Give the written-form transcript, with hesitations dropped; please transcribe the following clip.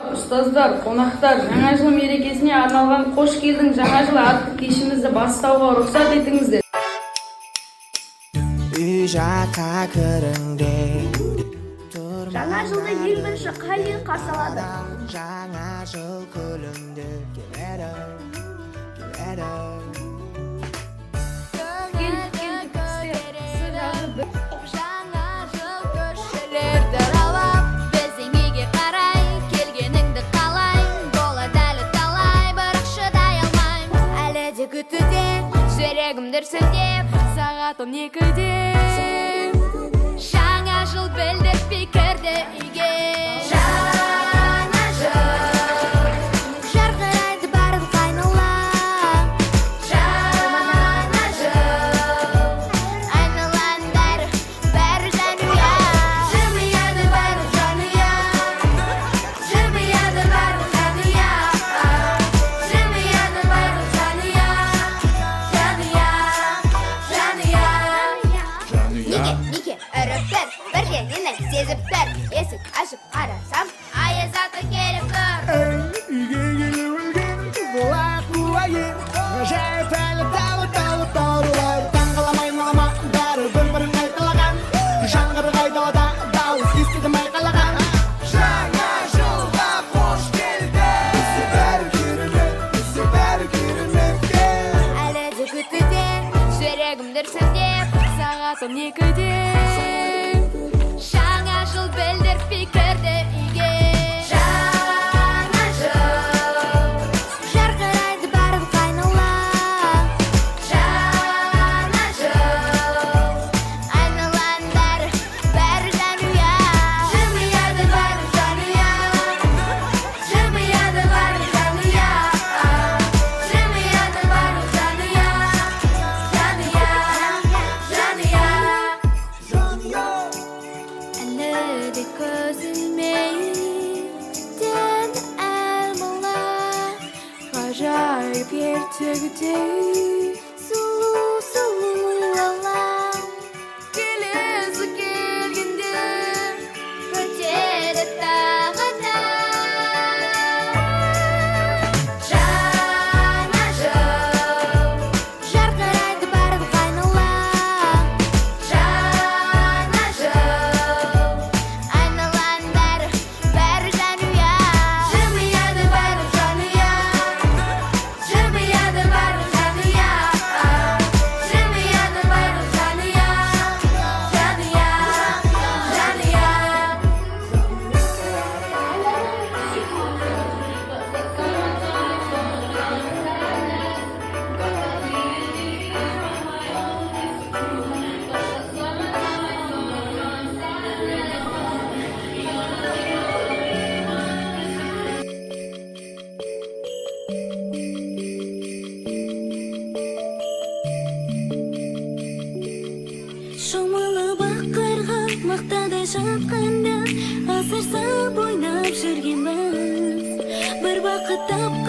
Ұстаздар, қонақтар, жаңа жыл мерекесіне арналған қош келдің жаңа жыл атты кешімізді бастауға рұқсат етіңіздер. Үй жаққа кіріңде Жаңа жылды ең бірінші қай ел қарсы алады? Жаңа жыл күлімді келеді, келеді. Жаңа жыл көшелерді аралап, біздің үйге қарай келгеніңді қалай, болады әлі талай, бірақ шыдай алмаймын. Әлі де күтуде, жүрегім дүрсілдеп, сағат 12-де. Жаңа жыл білдіртпей кірді үйге. Жаңа жыл жарқырайды барлық айнала. Жаңа жыл айналаның бәрі жанұя. Жымияды барлық жанұя. Жымияды барлық жанұя. Жымияды барлық жанұя. Жанұя. Неге үріп тұр, бірден мені сезіп тұр. Есік ашып қарасам, аяз ата келіп тұр. Үйге келіп өлген құлақ-құлайын, ғажайып әлі талы таурылар. Таңғаламай налама, бәрі бір-бірін қайталаған, жаңғырық айдалада дауыс естідім айқайлаған. Жаңа жылға қош келді, бізді бәрі керемет. Әлі де күтуде, жүрегім дүрсілдеп, сағат 12-де. Жаңа жыл білдіртпей кірді үйге. Жаңа жыл жарқырайды барлық айнала. Жаңа жыл айналаның бәрі жанұя. Жымияды барлық жанұя. Жымияды барлық жанұя. Жымияды барлық жанұя. Әлі де көз ілмейтін әрмала, ғажайып ертегідей сұлу алаң. Келесі келгенде өтеді тағы да. Жаңа жыл жарқырайды барлық айнала. Жаңа жыл айналаның бәрі жанұя. Жымияды барлық жанұя. Жымияды барлық жанұя. Жымияды барлық жанұя. Шомылып аққарға мақтадай жатқанда, асырсап ойнап жүргенбіз. Бір бақыт тапқан